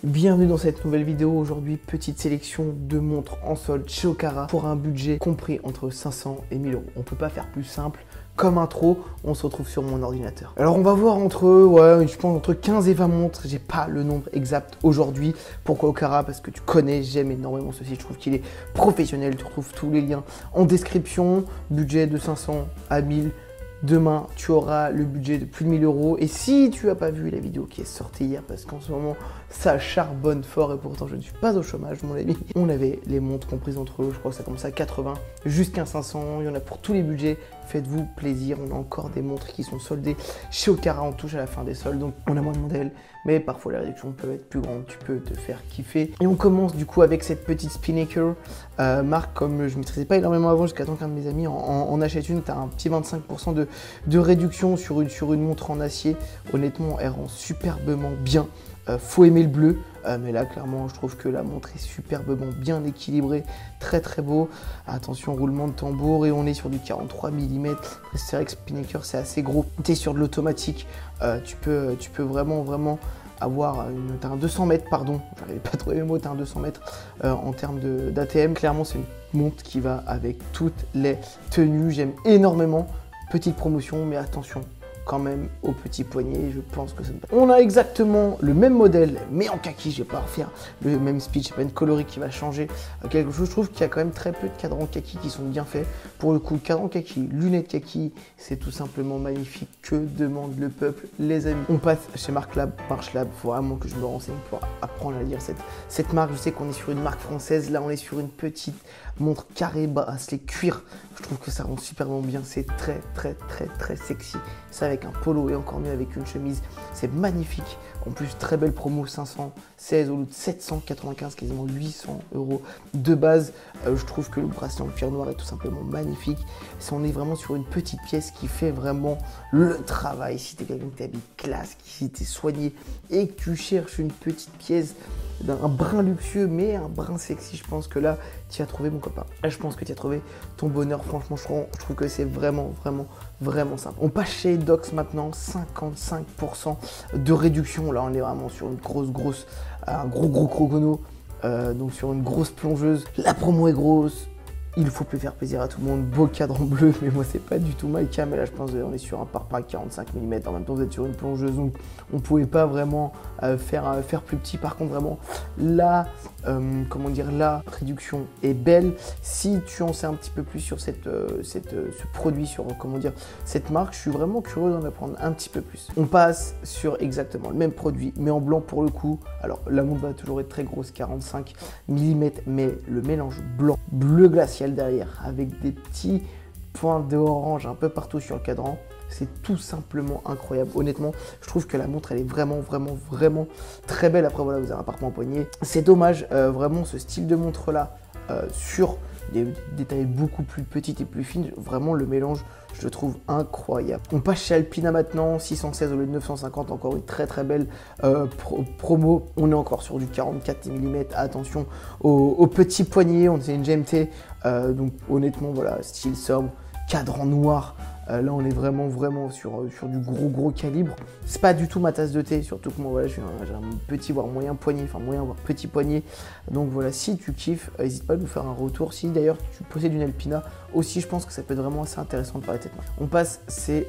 Bienvenue dans cette nouvelle vidéo. Aujourd'hui, petite sélection de montres en solde chez Okara pour un budget compris entre 500 et 1000 euros. On peut pas faire plus simple. Comme intro, on se retrouve sur mon ordinateur. Alors on va voir je pense entre 15 et 20 montres. J'ai pas le nombre exact aujourd'hui. Pourquoi Okara? Parce que tu connais, j'aime énormément ce site. Je trouve qu'il est professionnel. Tu retrouves tous les liens en description. Budget de 500 à 1000. Demain, tu auras le budget de plus de 1000 euros. Et si tu n'as pas vu la vidéo qui est sortie hier, parce qu'en ce moment, ça charbonne fort et pourtant je ne suis pas au chômage, mon ami. On avait les montres comprises entre eux, je crois que ça commence à 80 jusqu'à 500. Il y en a pour tous les budgets. Faites-vous plaisir. On a encore des montres qui sont soldées chez Okara. On touche à la fin des soldes, donc on a moins de modèles. Mais parfois, les réductions peuvent être plus grandes. Tu peux te faire kiffer. Et on commence du coup avec cette petite Spinnaker. Marque comme je ne maîtrisais pas énormément avant, jusqu'à temps qu'un de mes amis en achète une. Tu as un petit 25% de réduction sur une montre en acier. Honnêtement, elle rend superbement bien. Faut aimer le bleu, mais là clairement je trouve que la montre est superbement bien équilibrée, très très beau. Attention, roulement de tambour, et on est sur du 43 mm. C'est vrai que Spinnaker c'est assez gros. Tu es sur de l'automatique, tu peux vraiment avoir t'as un 200 mètres, pardon, j'arrivais pas à trouver mes mots, t'as un 200 mètres en termes d'ATM. Clairement c'est une montre qui va avec toutes les tenues, j'aime énormément. Petite promotion, mais attention quand même au petit poignet, je pense que ça me... On a exactement le même modèle, mais en kaki. Je vais pas refaire le même speech, c'est pas une coloris qui va changer quelque chose. Je trouve qu'il y a quand même très peu de cadrans kaki qui sont bien faits. Pour le coup, cadran kaki, lunettes kaki, c'est tout simplement magnifique. Que demande le peuple, les amis? On passe chez Marchlab. Faut vraiment que je me renseigne pour apprendre à lire cette marque. Je sais qu'on est sur une marque française, là on est sur une petite montre carré bracelet cuir. Je trouve que ça rend superbement bien, c'est très sexy. Ça avec un polo et encore mieux avec une chemise, c'est magnifique. En plus, très belle promo, 516 au lieu de 795, quasiment 800 euros de base. Je trouve que le bracelet en cuir noir est tout simplement magnifique. On est vraiment sur une petite pièce qui fait vraiment le travail. Si tu es quelqu'un qui t'habille classe, si tu es soigné et que tu cherches une petite pièce d'un brin luxueux mais un brin sexy, je pense que là tu as trouvé, mon copain. Là je pense que tu as trouvé ton bonheur. Franchement je trouve que c'est vraiment simple. On passe chez Dox maintenant, 55% de réduction. Là on est vraiment sur une un gros chrono, donc sur une grosse plongeuse. La promo est grosse. Il faut plus faire plaisir à tout le monde. Beau cadran bleu, mais moi c'est pas du tout my cam. Mais là je pense qu'on est sur un pare-bras 45 mm. En même temps vous êtes sur une plongeuse, donc on pouvait pas vraiment faire plus petit. Par contre vraiment la réduction est belle. Si tu en sais un petit peu plus sur ce produit, sur cette marque, je suis vraiment curieux d'en apprendre un petit peu plus. On passe sur exactement le même produit, mais en blanc pour le coup. Alors la montre va toujours être très grosse, 45 mm, mais le mélange bleu glacial derrière, avec des petits points d'orange un peu partout sur le cadran, c'est tout simplement incroyable. Honnêtement, je trouve que la montre elle est vraiment très belle. Après voilà, vous avez un parpaing poignet. C'est dommage, vraiment ce style de montre là sur des détails beaucoup plus petites et plus fines, vraiment le mélange je le trouve incroyable. On passe chez Alpina maintenant, 616 au lieu de 950, encore une très belle promo. On est encore sur du 44 mm, attention au petit poignet, c'est une GMT, donc honnêtement voilà, style sobre, cadran noir. Là on est vraiment sur du gros calibre. C'est pas du tout ma tasse de thé, surtout que moi voilà, j'ai un petit voire moyen poignet, enfin moyen voire petit poignet. Donc voilà, si tu kiffes, n'hésite pas à nous faire un retour. Si d'ailleurs tu possèdes une Alpina aussi, je pense que ça peut être vraiment assez intéressant de parler de cette marque. On passe, c'est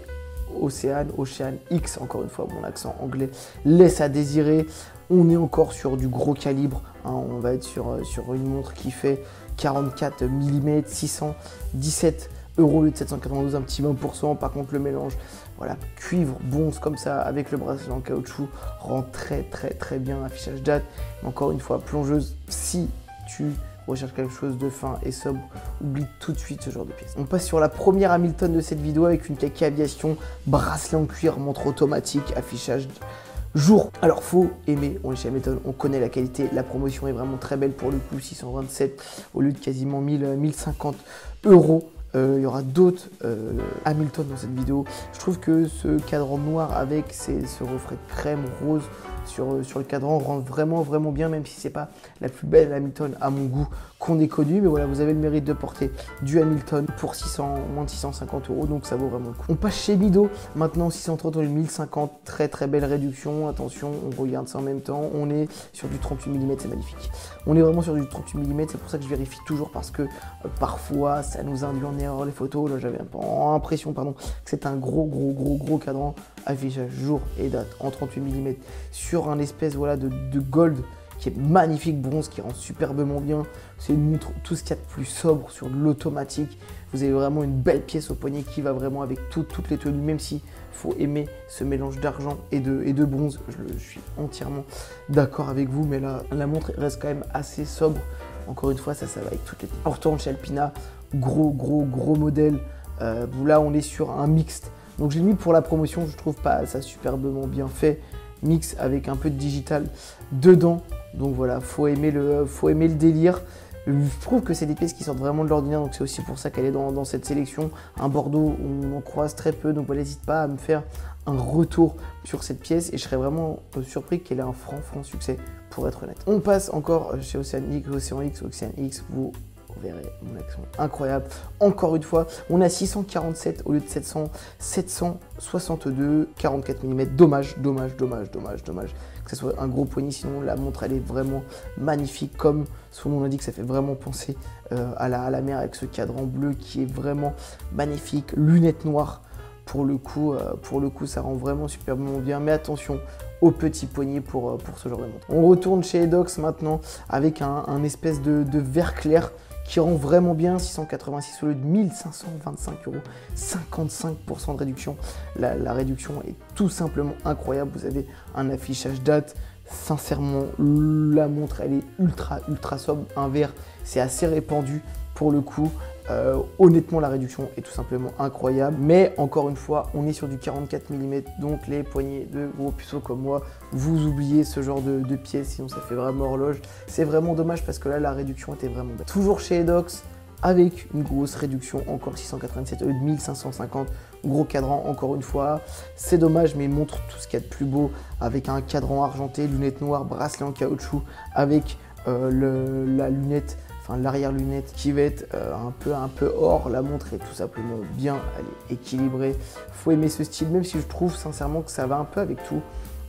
Ocean X, encore une fois mon accent anglais laisse à désirer. On est encore sur du gros calibre, hein. On va être sur une montre qui fait 44 mm, 617 euros au lieu de 792, un petit 20%. Par contre le mélange, voilà, cuivre, bronze comme ça avec le bracelet en caoutchouc rend très bien. Affichage date, mais encore une fois plongeuse. Si tu recherches quelque chose de fin et sobre, oublie tout de suite ce genre de pièce. On passe sur la première Hamilton de cette vidéo avec une Kaki Aviation, bracelet en cuir, montre automatique, affichage jour. Alors faut aimer, on est chez Hamilton, on connaît la qualité, la promotion est vraiment très belle pour le coup, 627 au lieu de quasiment 1050 euros. Il y aura d'autres Hamilton dans cette vidéo. Je trouve que ce cadran noir avec ce reflet crème rose sur le cadran rend vraiment bien, même si c'est pas la plus belle Hamilton à mon goût qu'on ait connu. Mais voilà, vous avez le mérite de porter du Hamilton pour moins de 650 €, donc ça vaut vraiment le coup. On passe chez Mido, maintenant 630 au lieu de 1050, très belle réduction. Attention, on regarde ça en même temps, on est sur du 38 mm, c'est magnifique. On est vraiment sur du 38 mm, c'est pour ça que je vérifie toujours, parce que parfois ça nous induit en erreur les photos. Là j'avais l'impression que c'est un gros cadran, affichage jour et date en 38 mm sur un espèce voilà, de gold qui est magnifique, bronze, qui rend superbement bien. C'est une montre, tout ce qu'il y a de plus sobre sur de l'automatique. Vous avez vraiment une belle pièce au poignet qui va vraiment avec toutes les tenues, même s'il faut aimer ce mélange d'argent et de bronze. Je suis entièrement d'accord avec vous, mais là, la montre reste quand même assez sobre. Encore une fois, ça va avec toutes les tenues. On retourne chez Alpina, gros modèle. Là, on est sur un mixte. Donc, j'ai mis pour la promotion, je trouve pas ça superbement bien fait. Mix avec un peu de digital dedans. Donc voilà, faut aimer le délire. Je trouve que c'est des pièces qui sortent vraiment de l'ordinaire, donc c'est aussi pour ça qu'elle est dans cette sélection. Un Bordeaux, on en croise très peu, donc voilà, n'hésite pas à me faire un retour sur cette pièce et je serais vraiment surpris qu'elle ait un franc succès, pour être honnête. On passe encore chez Océan X, vous verrez mon action incroyable. Encore une fois, on a 647 au lieu de 700, 762, 44 mm. Dommage que ce soit un gros poignet, sinon la montre elle est vraiment magnifique. Comme son nom l'indique, ça fait vraiment penser à la mer avec ce cadran bleu qui est vraiment magnifique. Lunettes noires. Pour le coup, ça rend vraiment superbement bien. Mais attention au petit poignet pour ce genre de montre. On retourne chez Edox maintenant avec un espèce de vert clair qui rend vraiment bien, 686 au lieu de 1525 €, 55% de réduction. La réduction est tout simplement incroyable. Vous avez un affichage date. Sincèrement, la montre, elle est ultra sobre. Un vert, c'est assez répandu pour le coup. Honnêtement, la réduction est tout simplement incroyable. Mais encore une fois, on est sur du 44 mm. Donc les poignets de gros puceaux comme moi, vous oubliez ce genre de pièces, sinon ça fait vraiment horloge. C'est vraiment dommage parce que là, la réduction était vraiment belle. Toujours chez Edox, avec une grosse réduction, encore 697 au lieu de 1550. Gros cadran, encore une fois. C'est dommage, mais il montre tout ce qu'il y a de plus beau avec un cadran argenté, lunettes noires, bracelet en caoutchouc, avec la lunette, l'arrière lunette qui va être un peu or. La montre est tout simplement bien, elle est équilibrée. Faut aimer ce style, même si je trouve sincèrement que ça va un peu avec tout.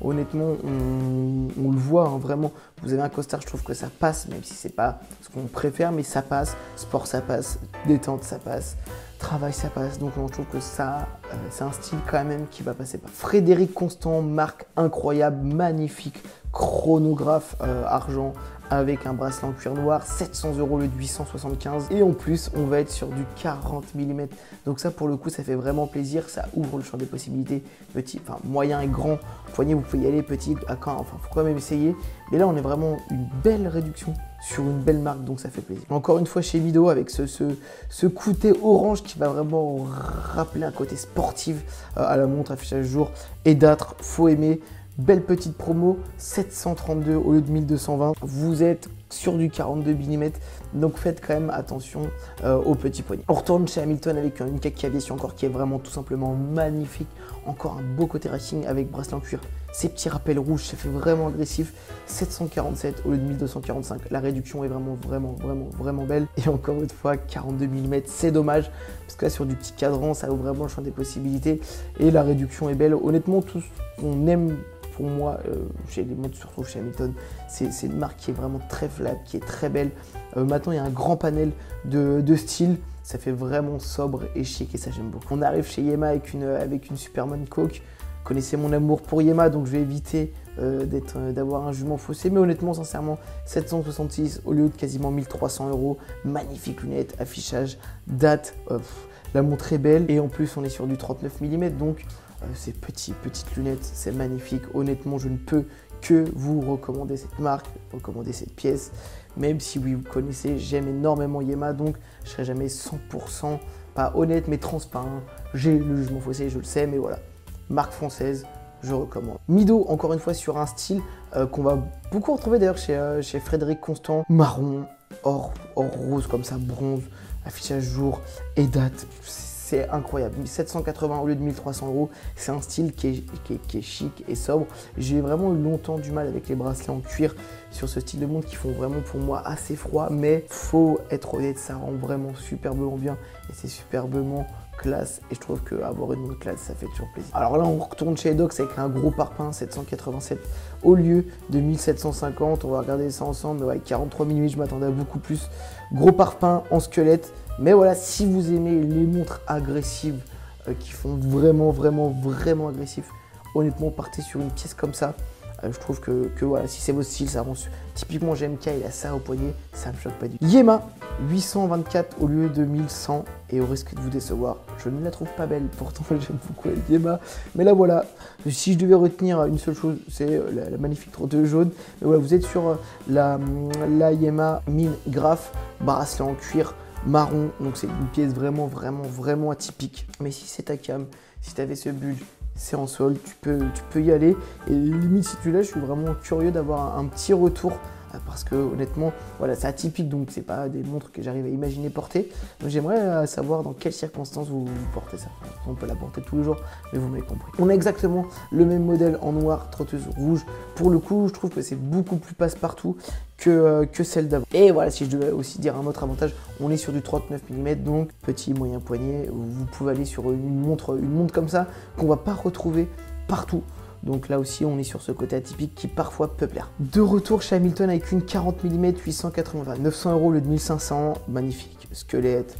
Honnêtement, on le voit vraiment. Vous avez un costard, je trouve que ça passe, même si c'est pas ce qu'on préfère, mais ça passe. Sport, ça passe. Détente, ça passe. Travail, ça passe. Donc je trouve que ça, c'est un style quand même qui va passer par. Frédéric Constant, marque incroyable, magnifique, chronographe argent avec un bracelet en cuir noir, 700 € le 875. Et en plus, on va être sur du 40 mm. Donc ça, pour le coup, ça fait vraiment plaisir. Ça ouvre le champ des possibilités. Petit, moyen et grand poignet, vous pouvez y aller. Petit, faut quand même essayer. Mais là, on est vraiment une belle réduction sur une belle marque, donc ça fait plaisir. Encore une fois chez Mido avec ce côté orange qui va vraiment rappeler un côté sportif à la montre, affichage jour et date. Faut aimer. Belle petite promo, 732 au lieu de 1220. Vous êtes sur du 42 mm, donc faites quand même attention aux petits poignets. On retourne chez Hamilton avec une Kaki Aviation encore qui est vraiment tout simplement magnifique. Encore un beau côté racing avec bracelet en cuir. Ces petits rappels rouges, ça fait vraiment agressif. 747 au lieu de 1245. La réduction est vraiment belle. Et encore une fois, 42 mm, c'est dommage. Parce que là, sur du petit cadran, ça ouvre vraiment le champ des possibilités. Et la réduction est belle. Honnêtement, tout ce qu'on aime pour moi, chez les montres, surtout chez Hamilton, c'est une marque qui est vraiment très flat, qui est très belle. Maintenant, il y a un grand panel de style. Ça fait vraiment sobre et chic et ça, j'aime beaucoup. On arrive chez Yema avec une Superman Coke. Vous connaissez mon amour pour Yema, donc je vais éviter d'avoir un jugement faussé. Mais honnêtement, sincèrement, 766 au lieu de quasiment 1300 €. Magnifique lunette, affichage, date. La montre est belle. Et en plus, on est sur du 39 mm. Donc, ces petites lunettes, c'est magnifique. Honnêtement, je ne peux que vous recommander cette marque, recommander cette pièce. Même si oui, vous connaissez, j'aime énormément Yema. Donc, je ne serai jamais 100% pas honnête, mais transparent. J'ai le jugement faussé, je le sais, mais voilà. Marque française, je recommande. Mido, encore une fois, sur un style qu'on va beaucoup retrouver d'ailleurs chez Frédéric Constant. Marron, or rose comme ça, bronze, affichage jour et date. c'est incroyable. 780 au lieu de 1300 €, c'est un style qui est chic et sobre. J'ai vraiment eu longtemps du mal avec les bracelets en cuir sur ce style de montre qui font vraiment pour moi assez froid, mais faut être honnête, ça rend vraiment superbement bien et c'est superbement classe, et je trouve qu'avoir une montre classe, ça fait toujours plaisir. Alors là, on retourne chez Edox avec un gros parpaing 787 au lieu de 1750. On va regarder ça ensemble. Ouais, 43 mm, je m'attendais à beaucoup plus. Gros parpaing en squelette. Mais voilà, si vous aimez les montres agressives qui font vraiment agressif, honnêtement, partez sur une pièce comme ça. Je trouve que voilà, si c'est votre style, ça rend. Typiquement, GMK, il a ça au poignet, ça me choque pas du tout. Yema, 824 au lieu de 1100, et au risque de vous décevoir, je ne la trouve pas belle, pourtant j'aime beaucoup la Yema. Mais là voilà, si je devais retenir une seule chose, c'est la magnifique trotteuse jaune. Mais voilà, vous êtes sur la Yema mine graphe, bracelet en cuir marron, donc c'est une pièce vraiment atypique. Mais si c'est ta cam, si tu avais ce budget, c'est en solde, tu peux y aller. Et limite, si tu l'as, je suis vraiment curieux d'avoir un petit retour parce que honnêtement, voilà, c'est atypique, donc c'est pas des montres que j'arrive à imaginer porter. Donc j'aimerais savoir dans quelles circonstances vous portez ça. On peut la porter tous les jours, mais vous m'avez compris. On a exactement le même modèle en noir, trotteuse rouge. Pour le coup, je trouve que c'est beaucoup plus passe-partout que celle d'avant. Et voilà, si je devais aussi dire un autre avantage, on est sur du 39 mm, donc petit moyen poignet. Vous pouvez aller sur une montre comme ça qu'on va pas retrouver partout. Donc là aussi, on est sur ce côté atypique qui parfois peut plaire. De retour chez Hamilton avec une 40 mm 880, 900 € au lieu de 1500, magnifique. Squelette.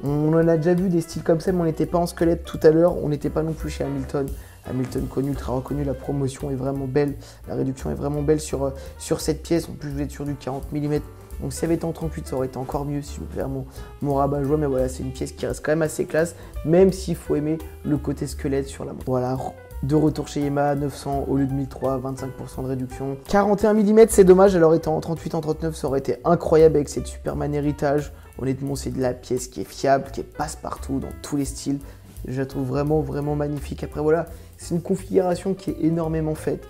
On en a déjà vu des styles comme ça, mais on n'était pas en squelette tout à l'heure. On n'était pas non plus chez Hamilton. Hamilton connu, ultra reconnu, la promotion est vraiment belle. La réduction est vraiment belle sur cette pièce. En plus, vous êtes sur du 40 mm. Donc si ça avait été en 38, ça aurait été encore mieux si je peux faire mon rabat-joie. Mais voilà, c'est une pièce qui reste quand même assez classe, même s'il faut aimer le côté squelette sur la montre. Voilà. De retour chez Yema, 900 au lieu de 1300, 25% de réduction. 41 mm, c'est dommage, alors étant en 38, en 39, ça aurait été incroyable avec cette Superman héritage. Honnêtement, c'est de la pièce qui est fiable, qui est passe-partout dans tous les styles. Je la trouve vraiment magnifique. Après voilà, c'est une configuration qui est énormément faite.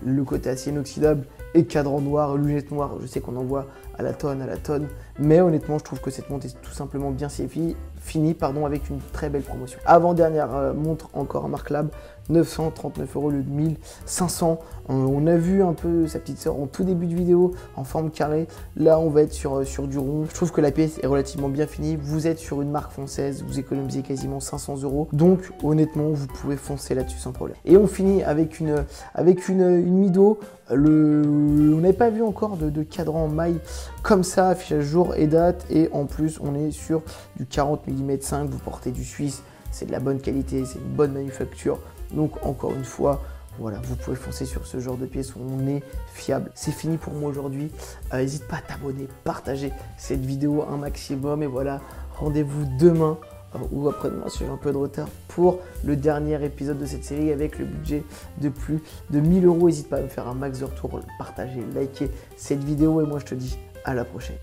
Le côté acier inoxydable et cadran noir, lunettes noires, je sais qu'on en voit à la tonne. Mais honnêtement, je trouve que cette montre est tout simplement bien finie avec une très belle promotion. Avant-dernière montre encore Marc Lab, 939 € au lieu de 1500. On a vu un peu sa petite sœur en tout début de vidéo en forme carrée. Là, on va être sur du rond. Je trouve que la pièce est relativement bien finie. Vous êtes sur une marque française, vous économisez quasiment 500 €. Donc, honnêtement, vous pouvez foncer là-dessus sans problème. Et on finit avec une Mido. On n'avait pas vu encore de cadran en maille comme ça, affichage jour et date. Et en plus, on est sur du 40 mm 5. Vous portez du suisse, c'est de la bonne qualité, c'est une bonne manufacture. Donc encore une fois, voilà, vous pouvez foncer sur ce genre de pièce où on est fiable. C'est fini pour moi aujourd'hui. N'hésite pas à t'abonner, partager cette vidéo un maximum. Et voilà, rendez-vous demain ou après-demain si j'ai un peu de retard pour le dernier épisode de cette série avec le budget de plus de 1000 €. N'hésite pas à me faire un max de retour, partager, liker cette vidéo et moi je te dis à la prochaine.